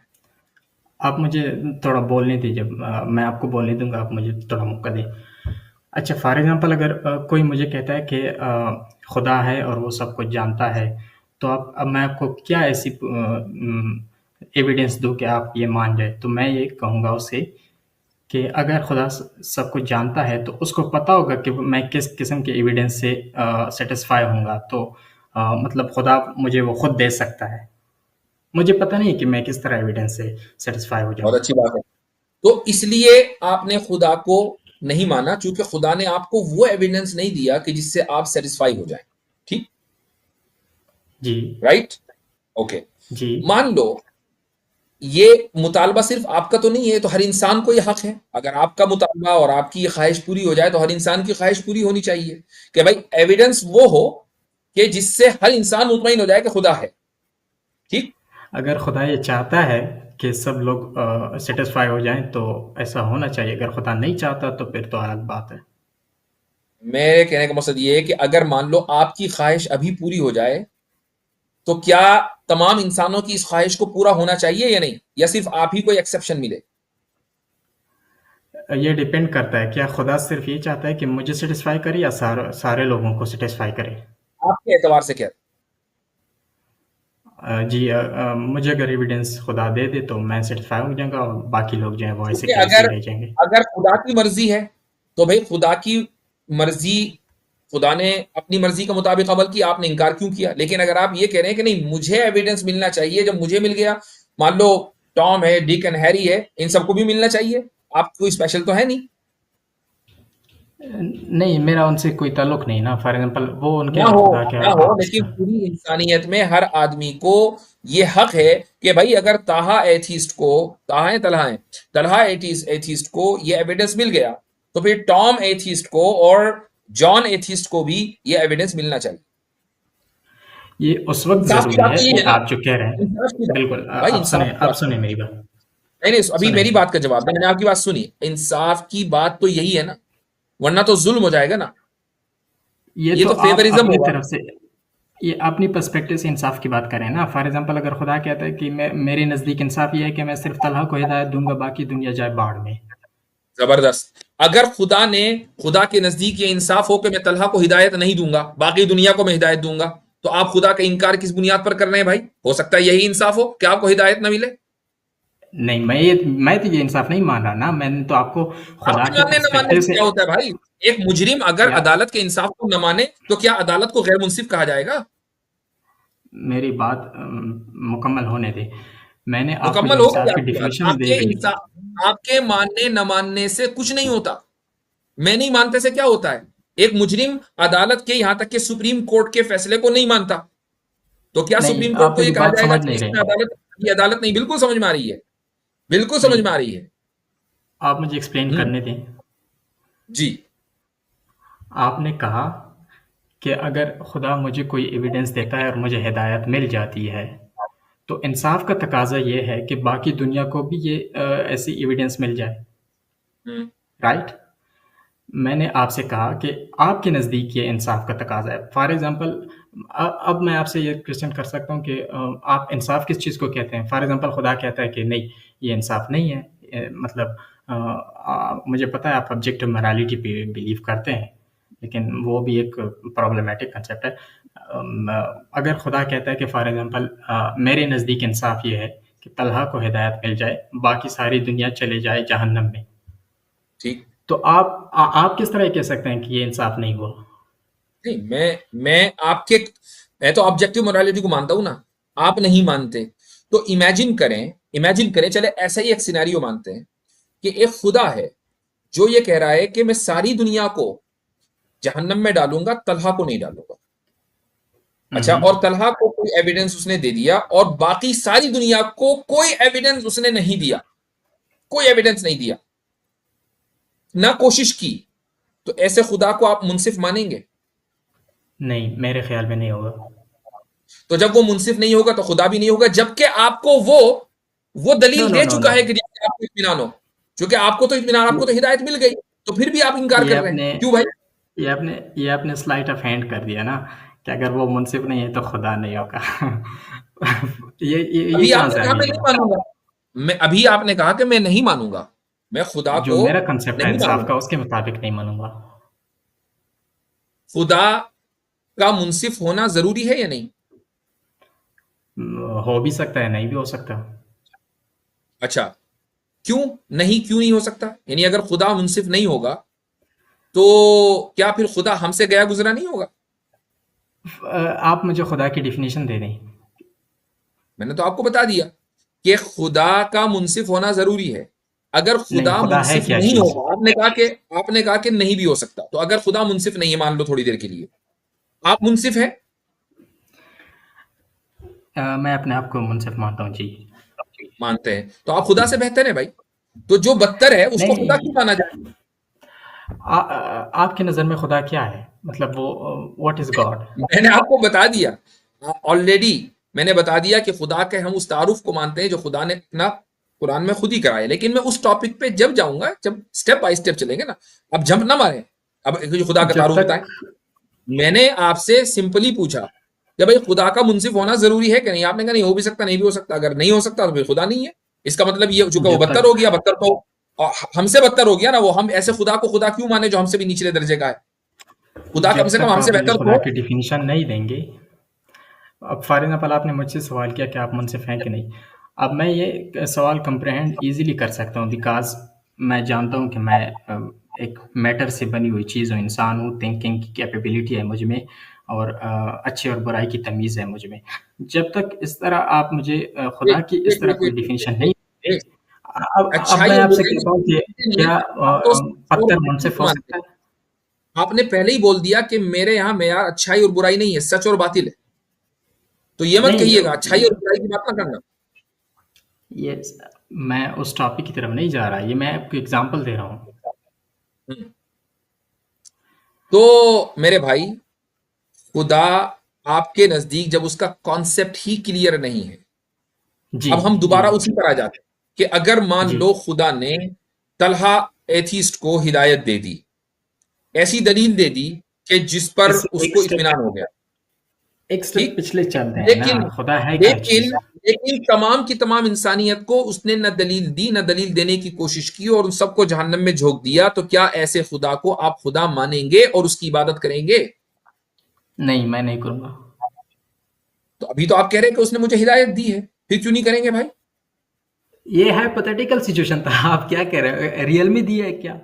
आप मुझे थोड़ा बोलने दीजिए, मैं आपको बोलने दूंगा, आप मुझे थोड़ा मौका दें। अच्छा, फॉर एग्जांपल अगर कोई मुझे कहता है कि खुदा है और वो सब कुछ जानता है, तो अब मैं आपको क्या ऐसी एविडेंस दूं कि आप ये मान जाए। तो मैं ये कहूँगा उसे कि अगर खुदा सब कुछ जानता है तो उसको पता होगा कि मैं किस किस्म के एविडेंस से सेटिस्फाई होऊंगा। तो मतलब खुदा मुझे वो खुद दे सकता है, मुझे पता नहीं कि मैं किस तरह एविडेंस से सेटिस्फाई हो बहुत जाऊंगा। अच्छी बात है। तो इसलिए आपने खुदा को नहीं माना, क्योंकि खुदा ने आपको वो एविडेंस नहीं दिया कि जिससे आप सेटिस्फाई हो जाएं। ठीक, जी, राइट, ओके। जी, मान लो ये मुतालबा सिर्फ आपका तो नहीं है, तो हर इंसान को ये हक है। अगर आपका मुतालबा और आपकी ये ख्वाहिश पूरी हो जाए, तो हर इंसान की ख्वाहिश पूरी होनी चाहिए कि भाई एविडेंस वो हो कि जिससे हर इंसान मुतमईन हो जाए कि खुदा है। ठीक, अगर खुदा ये चाहता है कि सब लोग सेटिस्फाई हो जाएं तो ऐसा होना चाहिए। अगर खुदा नहीं चाहता तो फिर तो अलग बात है। मेरे कहने का मकसद ये है कि अगर मान लो आपकी ख्वाहिश अभी पूरी हो जाए, तो क्या तमाम इंसानों की इस ख्वाहिश को पूरा होना चाहिए या नहीं, या सिर्फ आप ही को एक्सेप्शन मिले। ये डिपेंड करता है, क्या खुदा सिर्फ ये चाहता है कि मुझे सेटिस्फाई करे या सारे लोगों को सेटिस्फाई करे। आपके एतबार से क्या। जी, मुझे अगर एविडेंस खुदा दे दे तो मैं सेटिस्फाई हो जाऊंगा और बाकी लोग जो हैं वो ऐसे क्योंकि के ऐसे अगर ही रह जाएंगे। अगर खुदा की मर्जी है, तो भाई खुदा की मर्जी, खुदा ने अपनी मर्जी के मुताबिक अमल किया, आपने इनकार क्यों किया। लेकिन अगर आप ये कह रहे हैं कि नहीं मुझे एविडेंस मिलना चाहिए, जब मुझे मिल गया, मान लो टॉम है, डिक एंड हैरी है, इन सबको भी मिलना चाहिए, आप कोई स्पेशल तो है नहीं। नहीं, मेरा उनसे कोई ताल्लुक नहीं ना। फॉर एग्जांपल वो उनके ना हो खुदा के ना हो, आप लेकिन पूरी इंसानियत में हर आदमी को ये हक है कि भाई अगर ताहा एथीस्ट को, ताहा है तलहा है, तलहा एथीस्ट को ये एविडेंस मिल गया, तो फिर टॉम एथीस्ट को और जॉन एथीस्ट को भी ये एविडेंस मिलना चाहिए। ये उस वक्त इंसाफ की जरूरी बात है तो ये कि है ना, आप जो कह रहे हैं। इंसाफ की बात, बिल्कुल, भाई इंसाफ की आप बात। सुने मेरी बात, नहीं नहीं, अभी सुने मेरी मेरी बात का जवाब, मैंने आपकी बात सुनी। इंसाफ की बात तो यही है ना, वरना तो जुल्म हो जाएगा ना, ये ये तो तो आप फेवरिज्म अपनी होगा। तरफ से, ये अपनी पर्सपेक्टिव से इंसाफ की बात करें ना। फॉर एग्जांपल अगर खुदा कहता है कि मैं, मेरे नज़दीक इंसाफ ये है कि मैं सिर्फ तलहा को हिदायत दूंगा, बाकी दुनिया जाए बाढ़ में। जबरदस्त। अगर खुदा ने, खुदा के नजदीक ये इंसाफ हो कि मैं तलहा को हिदायत नहीं दूंगा, बाकी दुनिया को मैं हिदायत दूंगा, तो आप खुदा का इनकार किस बुनियाद पर कर रहे हैं भाई। हो सकता है यही इंसाफ हो कि आपको हिदायत ना मिले। नहीं, मैं तो ये इंसाफ नहीं मान रहा ना। मैंने तो आपको खुदा आपके के मानने न मानने पर्सपेक्टिव से से, क्या होता है भाई। एक मुजरिम अगर या अदालत के इंसाफ को न माने तो क्या अदालत को गैर मुंसिफ कहा जाएगा? मेरी बात मुकम्मल होने दे। मैंने आपको जो मुकम्मल हो गई इंसाफ की आपकी बात। डेफिनेशन दी गई थी, आपके मानने न मानने से कुछ नहीं होता। मैं नहीं मानते से क्या होता है? एक मुजरिम अदालत के, यहां तक कि सुप्रीम कोर्ट के फैसले को नहीं मानता, तो क्या नहीं सुप्रीम कोर्ट आप को यह मेरी कहा बात जाएगा समझ कि नहीं इसमें रहे। ये अदालत नहीं? बिल्कुल समझ में आ रही है, बिल्कुल समझ नहीं, में आ रही है। आप मुझे एक्सप्लेन करने दें। जी। आपने कहा कि अगर खुदा मुझे कोई एविडेंस देता है और मुझे हिदायत मिल जाती है, तो इंसाफ का तकाजा ये है कि बाकी दुनिया को भी ये ऐसी एविडेंस मिल जाए, हम्म, राइट? मैंने आपसे कहा कि आपके नज़दीक ये इंसाफ का तकाजा है। फॉर एग्जांपल, अब मैं आपसे ये क्वेश्चन कर सकता हूँ कि आप इंसाफ किस चीज़ को कहते हैं? फॉर एग्जांपल, खुदा कहता है कि नहीं, ये इंसाफ नहीं है। मतलब मुझे पता है आप ऑब्जेक्टिव मोरालिटी पे बिलीव करते हैं, लेकिन वो भी एक प्रॉब्लमेटिक कंसेप्ट है। अगर खुदा कहता है कि फॉर एग्जांपल मेरे नज़दीक इंसाफ ये है कि तलहा को हिदायत मिल जाए, बाकी सारी दुनिया चले जाए जहन्नम में, ठीक। तो आप किस तरह कह सकते हैं कि ये इंसाफ नहीं हुआ? नहीं, मैं तो ऑब्जेक्टिव मोरालिटी को मानता हूं ना, आप नहीं मानते। तो इमेजिन करें, चले ऐसा ही एक सिनेरियो मानते हैं कि एक खुदा है जो ये कह रहा है कि मैं सारी दुनिया को जहन्नम में डालूंगा, तलहा को नहीं डालूंगा। अच्छा, और तलहा को कोई एविडेंस उसने दे दिया और बाकी सारी दुनिया को कोई एविडेंस उसने नहीं दिया, कोई एविडेंस नहीं दिया, ना कोशिश की, तो ऐसे खुदा को आप मुंसिफ मानेंगे? नहीं, मेरे ख्याल में नहीं होगा। तो जब वो मुंसिफ नहीं होगा तो खुदा भी नहीं होगा, जबकि आपको वो नो दलील नो दे नो चुका नो है कि जिससे आपको इत्मीनान हो। क्योंकि आपको तो इत्मीनान, आपको तो हिदायत मिल गई, तो फिर भी आप इनकार ये कर रहे हैं, आपने क्यों भाई? ये आपने स्लाइट ऑफ हैंड कर दिया ना, कि अगर वो मुंसिफ नहीं है तो खुदा नहीं होगा। ये अभी कहाँ आपने से आ कहा मैं गई नहीं बात? मानूंगा, अभी आपने कहा कि मैं नहीं मानूंगा, मैं खुदा जो को मेरा कंसेप्ट है नहीं इंसाफ मानूंगा। का, उसके मुताबिक नहीं मानूंगा। खुदा का मुंसिफ होना जरूरी है या नहीं? हो भी सकता है, नहीं भी हो सकता। अच्छा, क्यों नहीं हो सकता? यानी अगर खुदा मुंसिफ नहीं होगा तो क्या फिर खुदा हमसे गया गुजरा नहीं होगा? आप मुझे खुदा की डेफिनेशन दे दें। मैंने तो आपको बता दिया कि खुदा का मुंसिफ होना जरूरी है। अगर नहीं, खुदा खुदा है मुंसिफ क्या नहीं चीज़? होगा, आपने कहा कि नहीं भी हो सकता, तो अगर खुदा मुंसिफ नहीं है, मान लो थोड़ी देर के लिए आप मुंसिफ हैं, मैं अपने आप को मुंसिफ मानता हूँ, जी। मानते हैं, तो आप खुदा से बेहतर हैं भाई। तो जो बदतर है उसको खुदा क्यों नहीं, माना जाए? आपकी नज़र में खुदा क्या है? मतलब वो व्हाट इज़ गॉड? मैंने आपको बता दिया ऑलरेडी, मैंने बता दिया कि खुदा के हम उस तारुफ को मानते हैं जो खुदा ने अपना कुरान में खुद ही कराया। लेकिन मैं उस टॉपिक पे जब जाऊंगा, जब स्टेप बाय स्टेप चलेंगे ना, अब जंप ना मारे। अब जो खुदा का जब तारुफ बताएं। तक मैंने आपसे सिंपली पूछा कि भाई खुदा का मुंसिफ होना जरूरी है कि नहीं? आपने कहा नहीं, हो भी सकता, नहीं भी हो सकता। अगर नहीं हो सकता तो फिर खुदा नहीं है। इसका मतलब ये, चूंकि वो जब बदतर हो तक गया, बदतर तो और हमसे बदतर हो गया ना वो, हम ऐसे खुदा को खुदा क्यों माने जो हमसे भी निचले दर्जे का है? खुदा कम जब से कम तक हमसे आप मुझे बेहतर तो खुदा हो। की डेफिनेशन नहीं देंगे। अब फॉर एग्जाम्पल, आपने मुझसे सवाल किया कि आप मुंसिफ हैं कि नहीं। अब मैं ये सवाल कंप्रहेंड इजीली कर सकता हूँ, बिकॉज मैं जानता हूँ कि मैं एक मैटर से बनी हुई चीज़ हूँ, इंसान हूँ, थिंकिंग की कैपेबिलिटी है मुझ में, और अच्छे और बुराई की तमीज़ है मुझ में। जब तक इस तरह आप मुझे खुदा की इस तरह कोई डेफिनेशन नहीं देंगे, एक अब अच्छाई मैं और आपसे बुराई कहता हूँ कि के लिए क्या आप तो और पत्थर बातिल मुंसिफ को हो मानते सकता हैं। है? आपने पहले ही बोल दिया कि मेरे यहाँ मेयार अच्छाई और बुराई नहीं है, सच और बातिल है। तो ये मत नहीं, कहिएगा अच्छाई और बुराई की बात ना करना। ये मैं उस टॉपिक की तरफ नहीं जा रहा, ये मैं आपको एग्जांपल दे रहा हूँ। हम्म। तो मेरे भाई, खुदा आपके नजदीक जब उसका कॉन्सेप्ट ही क्लियर नहीं है, जी, अब हम जी, दोबारा उसी पर आ जाते हैं कि अगर मान जी। लो खुदा ने तलहा एथीस्ट को हिदायत दे दी, ऐसी दलील दे दी कि जिस पर इस उसको इत्मीनान हो गया, एक स्टेप ठीक। पिछले चलते हैं ना, लेकिन खुदा है क्या लेकिन चीज़? लेकिन तमाम की तमाम इंसानियत को उसने न दलील दी, न दलील देने की कोशिश की, और उन सबको जहन्नम में झोंक दिया। तो क्या ऐसे खुदा को आप खुदा मानेंगे और उसकी इबादत करेंगे? नहीं, मैं नहीं करूँगा। तो अभी तो आप कह रहे हैं कि उसने मुझे हिदायत दी है, फिर क्यों नहीं करेंगे भाई? ये हाइपोथेटिकल सिचुएशन था, आप क्या कह रहे हो? रियल में दिया है क्या?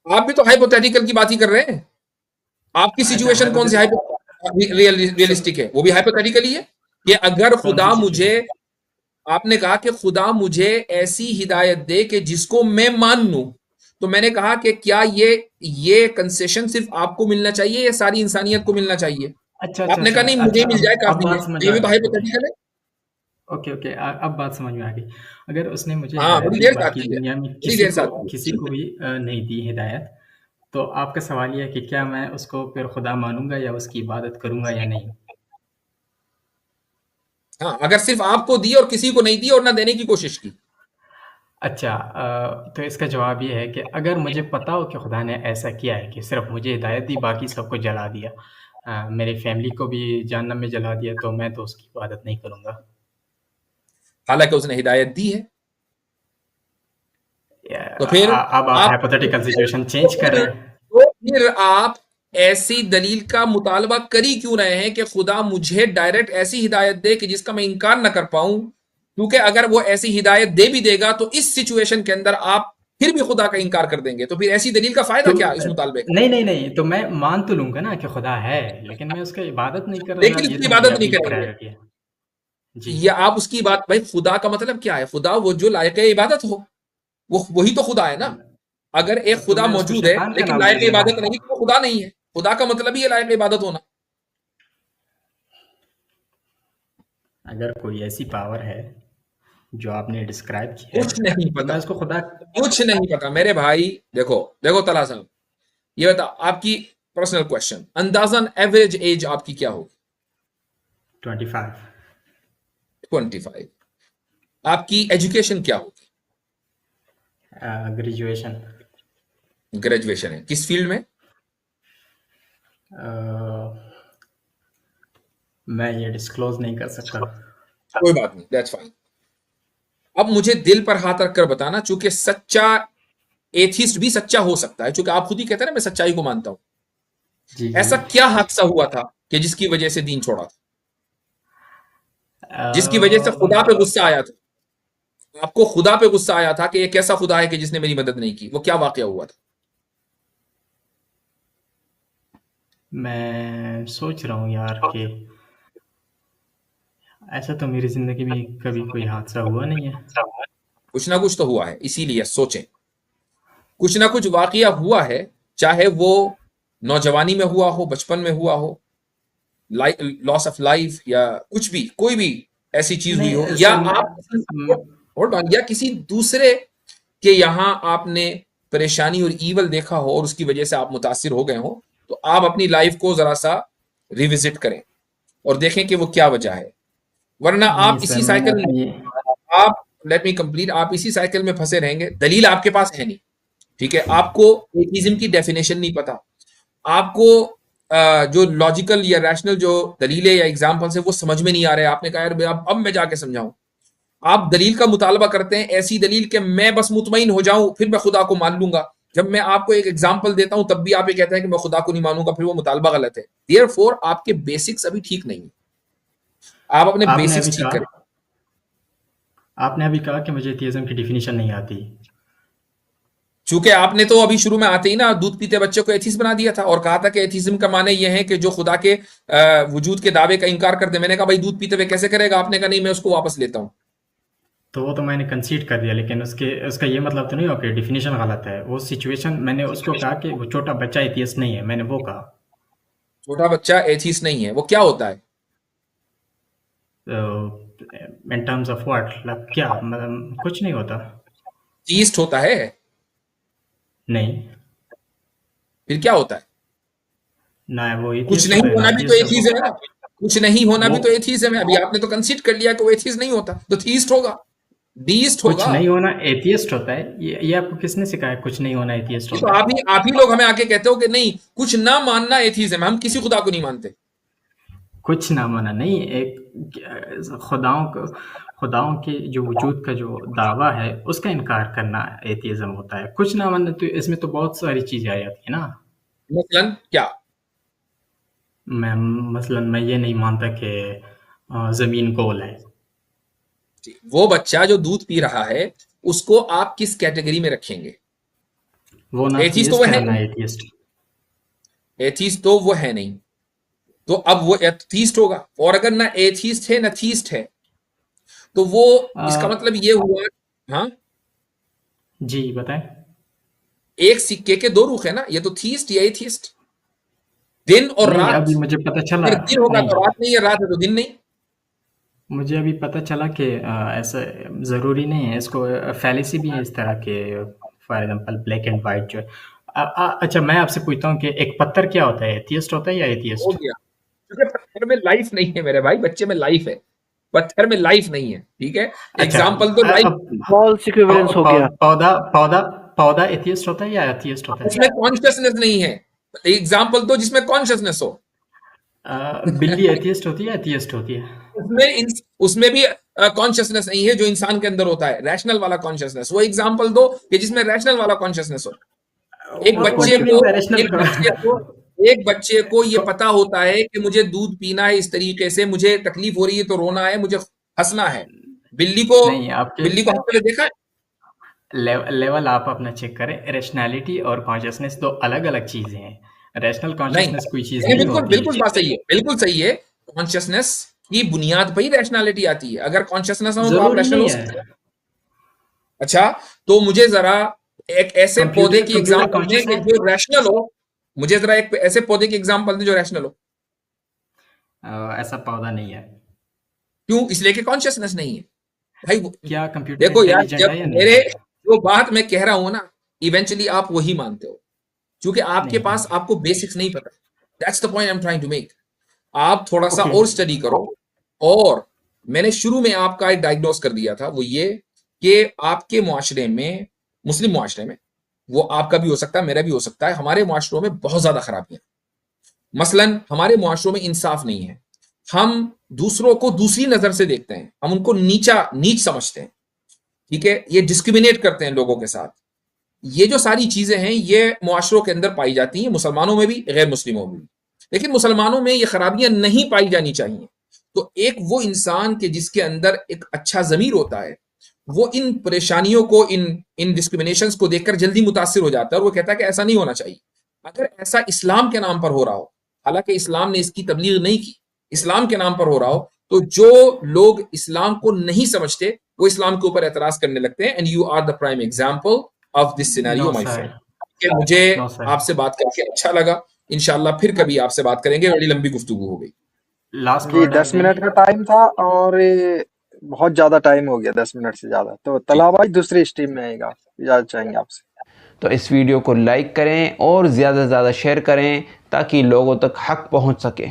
आप भी तो हाइपोथेटिकल की बात ही कर रहे हैं। आपकी अच्छा, सिचुएशन कौन सी रियलिस्टिक है? वो भी हाइपोथेटिकल ही है कि अगर कौन खुदा सी मुझे, सिचुएशन? आपने कहा कि खुदा मुझे ऐसी हिदायत दे कि जिसको मैं मान लूं, तो मैंने कहा कि क्या ये कंसेशन सिर्फ आपको मिलना चाहिए या सारी इंसानियत को मिलना चाहिए? अच्छा अच्छा आपने कहा अच्छा नहीं, मुझे ही अच्छा, मिल जाए अब काफी है, बात समझ तो ये आ भी तो गई। ओके हाइपोथेटिकल है। ओके ओके, अब बात समझ में आ गई। अगर उसने मुझे हाँ, हिदायत बड़ी दी, देर से बाकी आती है, दुनिया में बड़ी देर से आती है। किसी को भी नहीं दी हिदायत, तो आपका सवाल ये है कि क्या मैं उसको फिर खुदा मानूंगा या उसकी इबादत करूंगा या नहीं? हाँ, अगर सिर्फ आपको दी और किसी को नहीं दी और ना देने की कोशिश की। अच्छा, तो इसका जवाब ये है कि अगर मुझे पता हो कि खुदा ने ऐसा किया है कि सिर्फ मुझे हिदायत दी, बाकी सबको जला दिया, मेरी फैमिली को भी जहन्नम में जला दिया, तो मैं तो उसकी इबादत नहीं करूंगा। हालांकि उसने हिदायत दी है, तो फिर अब आप आप हाइपोथेटिकल सिचुएशन तो चेंज कर फिर रहे हैं। तो फिर आप ऐसी दलील का मुतालबा कर ही क्यों रहे हैं कि खुदा मुझे डायरेक्ट ऐसी हिदायत दे कि जिसका मैं इनकार ना कर पाऊं? क्योंकि अगर वो ऐसी हिदायत दे भी देगा तो इस सिचुएशन के अंदर आप फिर भी खुदा का इनकार कर देंगे, तो फिर ऐसी दलील का फायदा तो क्या इस मुतालबे का? नहीं नहीं नहीं, तो मैं मान तो लूंगा ना कि खुदा है, लेकिन मैं उसकी इबादत नहीं करूंगा, लेकिन ये उसकी तो मैंने इबादत नहीं अभी करेंगे, इकरार किया। जी। या आप उसकी बात, भाई खुदा का मतलब क्या है? खुदा वो जो लायक इबादत हो, वो वही तो खुदा है ना। अगर एक तो खुदा मैं उसको मौजूद है शैतान का लेकिन नाम दे लायक दूंगा। इबादत नहीं, तो वो खुदा नहीं है। खुदा का मतलब ही है लायक इबादत होना। अगर कोई ऐसी पावर है जो आपने डिस्क्राइब की है, कुछ नहीं तो पता, मैं उसको खुदा। कुछ नहीं पता मेरे भाई। देखो देखो तला साहब, ये बता, आपकी पर्सनल क्वेश्चन, अंदाजन एवरेज एज आपकी क्या होगी? 25। 25। आपकी एजुकेशन क्या होगी? ग्रेजुएशन। ग्रेजुएशन है, किस फील्ड में? मैं ये डिस्क्लोज नहीं कर सकता। कोई बात नहीं, दैट्स फाइन। अब मुझे दिल पर हाथ रखकर बताना, चूंकि सच्चा एथिस्ट भी सच्चा हो सकता है, चूंकि आप खुद ही कहते हैं ना मैं सच्चाई को मानता हूं। जी ऐसा जी। क्या हादसा हुआ था कि जिसकी वजह से दीन छोड़ा था, जिसकी वजह से खुदा पे गुस्सा आया था? आपको खुदा पे गुस्सा आया था कि ये कैसा खुदा है कि जिसने मेरी मदद नहीं की? वो क्या वाकया हुआ था? मैं सोच रहा हूँ यार कि ऐसा तो मेरी ज़िंदगी में कभी कोई हादसा हुआ नहीं है। कुछ ना कुछ तो हुआ है, इसीलिए सोचें। कुछ ना कुछ वाकया हुआ है, चाहे वो नौजवानी में हुआ हो, बचपन में हुआ हो, लॉस ऑफ लाइफ, या कुछ भी, कोई भी ऐसी चीज हुई हो, नहीं या सर, आप होल्ड ऑन, या किसी दूसरे के यहां आपने परेशानी और ईवल देखा हो और उसकी वजह से आप मुतासिर हो गए हो, तो आप अपनी लाइफ को जरा सा रिविजिट करें और देखें कि वो क्या वजह है। वरना नहीं आप सर, इसी मैंने साइकिल में, अपनी आप लेट मी कंप्लीट, आप इसी साइकिल में फंसे रहेंगे। दलील आपके पास है नहीं, ठीक है? आपको एथिज्म की डेफिनेशन नहीं पता, आपको जो लॉजिकल या रैशनल जो दलीलें या एग्जाम्पल्स है वो समझ में नहीं आ रहे। आपने कहा यार अब मैं जाके समझाऊं। आप दलील का मुतालबा करते हैं, ऐसी दलील कि मैं बस मुतमईन हो जाऊं फिर मैं खुदा को मान लूंगा। जब मैं आपको एक एग्जाम्पल देता हूं तब भी आप ये कहते हैं कि मैं खुदा को नहीं मानूंगा, फिर वो मुतालबा गलत है। देयरफॉर आपके बेसिक्स अभी ठीक नहीं है, आप अपने आपने अभी बेसिक्स ठीक करें। कहा आपने अभी कहा कि मुझे एथियज्म की डेफिनेशन नहीं आती। चूंकि आपने तो अभी शुरू में आते ही ना दूध पीते बच्चे को एथिस्ट बना दिया था और कहा था कि एथिज्म का माने ये है कि जो खुदा के वजूद के दावे का इनकार कर दे। मैंने कहा भाई दूध पीते हुए कैसे करेगा? आपने कहा नहीं, मैं उसको वापस लेता हूं। तो वो तो मैंने कंसीड कर दिया, लेकिन उसका ये मतलब तो नहीं हो कि डेफिनेशन गलत है। वो सिचुएशन मैंने उसको कहा कि वो छोटा बच्चा एथियस्ट नहीं है, मैंने वो कहा। छोटा बच्चा एथिस्ट नहीं है, वो क्या होता है? इन टर्म्स ऑफ व्हाट, मतलब क्या, मतलब कुछ नहीं होता। थीस्ट होता है? नहीं, फिर क्या होता है? ना वो कुछ एथियस्ट नहीं होता है ना होना भी तो थियस्ट होता एथीज्म है ना। कुछ नहीं होना है। भी वो तो एथीज्म है। अभी आपने तो कंसीड कर लिया कि वो एथीस्ट नहीं होता, तो थीस्ट होगा, डीस्ट कुछ होगा। नहीं होना एथियस्ट होता है, ये आपको किसने सिखाया? कुछ नहीं होना एथियस्ट ये तो होता है। आप ही लोग हमें आके कहते हो कि नहीं, कुछ ना मानना एथीज्म है, हम किसी खुदा को नहीं मानते। कुछ ना माना नहीं, खुदाओं के जो वजूद का जो दावा है उसका इनकार करना एथियज्म होता है। कुछ ना मानना, तो इसमें तो बहुत सारी चीजें आ जाती है ना। मसलन क्या? मैं ये नहीं मानता कि जमीन गोल है। वो बच्चा जो दूध पी रहा है उसको आप किस कैटेगरी में रखेंगे? वो ना एथीस्ट तो वो theist है है ना नहीं, एथियस्ट। एथीस्ट तो वो है नहीं, तो अब वो एथीस्ट होगा। और अगर ना एथीस्ट है ना थीस्ट है, तो वो इसका मतलब ये हुआ, हाँ जी बताएं। एक सिक्के के दो रुख है ना, ये तो थीस्ट या एथीस्ट। दिन और नहीं, रात, अभी मुझे पता चला, अगर दिन होगा नहीं, तो रात नहीं है, रात है तो दिन नहीं। मुझे अभी पता चला कि ऐसा ज़रूरी नहीं है, इसको फैलेसी भी है इस तरह के, for example black and white जो है। अच्छा, मैं आपसे पूछता हूँ कि एक पत्थर क्या होता है, एथियस्ट होता है या हो एथियस्ट? गया, क्योंकि पत्थर में लाइफ नहीं है मेरे भाई, बच्चे में लाइफ है, पत्थर में लाइफ नहीं है, ठीक है। अच्छा, एग्जाम्पल तो लाइफ, अब फॉल्स इक्विवेलेंस हो गया। पौधा पौधा पौधा एथियस्ट होता है या एथियस्ट होता है? उसमें कॉन्शियसनेस नहीं है। एग्जाम्पल तो जिसमें कॉन्शियसनेस हो, बिल्ली एथियस्ट होती है, एथियस्ट होती है? उसमें भी कॉन्शियसनेस नहीं है जो इंसान के अंदर होता है, रैशनल वाला कॉन्शियसनेस। वो एग्जाम्पल दो कि जिसमें रैशनल वाला कॉन्शियसनेस हो। एक वो बच्चे ठीक को है, रैशनल एक बच्चे को ये पता होता है कि मुझे दूध पीना है इस तरीके से, मुझे तकलीफ हो रही है तो रोना है, मुझे हंसना है। बिल्ली को नहीं, आपके हंसते हुए देखा है? लेवल आप अपना चेक करें। रैशनैलिटी और कॉन्शियसनेस दो अलग अलग चीजें हैं। रैशनल नहीं, कॉन्शियसनेस कोई चीज नहीं, नहीं बिल्कुल होती बिल्कुल है। बात सही है, बिल्कुल सही है। कॉन्शियसनेस की बुनियाद पर ही रैशनैलिटी आती है। अगर कॉन्शियसनेस हो तो आप जरूरी रैशनल हो नहीं सकते है। हैं। अच्छा, तो मुझे जरा एक ऐसे पौधे की कंप्यूटर एग्जांपल दें कॉन्शियस कि है? जो रैशनल हो। मुझे जरा एक ऐसे पौधे की एग्जांपल दें जो रैशनल हो। ऐसा पौधा नहीं है। क्यों? इसलिए कि कॉन्शियसनेस नहीं है भाई। क्या कंप्यूटर देखो यार, इंटेलिजेंट जब है या नहीं मेरे है? जो बात मैं कह रहा हूं ना, इवेंचुअली आप वही मानते हो, क्योंकि आपके नहीं, पास आपको बेसिक्स नहीं पता। That's the point I am trying to make. आप थोड़ा सा ओके। और स्टडी करो। और मैंने शुरू में आपका एक डायग्नोस कर दिया था, वो ये कि आपके मुआशरे में, मुस्लिम मुआशरे में, वो आपका भी हो सकता है, मेरा भी हो सकता है, हमारे मुआशरों में बहुत ज्यादा खराबियां। मसलन हमारे मुआशरों में इंसाफ नहीं है। हम दूसरों को दूसरी नजर से देखते हैं, हम उनको नीच समझते हैं, ठीक है। ये डिस्क्रिमिनेट करते हैं लोगों के साथ। ये जो सारी चीजें हैं ये मुआशरों के अंदर पाई जाती हैं, मुसलमानों में भी, गैर मुस्लिमों में भी। लेकिन मुसलमानों में ये खराबियां नहीं पाई जानी चाहिए। तो एक वो इंसान के जिसके अंदर एक अच्छा जमीर होता है, वो इन परेशानियों को, इन डिस्क्रिमिनेशंस को देखकर जल्दी मुतासिर हो जाता है और वो कहता है कि ऐसा नहीं होना चाहिए। अगर ऐसा इस्लाम के नाम पर हो रहा हो, हालांकि इस्लाम ने इसकी तबलीग नहीं की, इस्लाम के नाम पर हो रहा हो, तो जो लोग इस्लाम को नहीं समझते वो इस्लाम के ऊपर एतराज करने लगते हैं। And you are the prime example of this scenario no my sir, friend. कि मुझे नो सर। आपसे बात करके अच्छा लगा। इंशाल्लाह फिर कभी आपसे बात करेंगे। बड़ी लंबी गुफ्तगू हो गई। लास्ट जी वर्ड 10 मिनट का टाइम था और ये बहुत ज्यादा टाइम हो गया, 10 मिनट से ज्यादा। तो तला भाई दूसरी स्ट्रीम में आएगा, इजाजत चाहेंगे आपसे। तो इस वीडियो को लाइक करें और ज़्यादा से ज़्यादा शेयर करें ताकि लोगों तक हक पहुंच सके।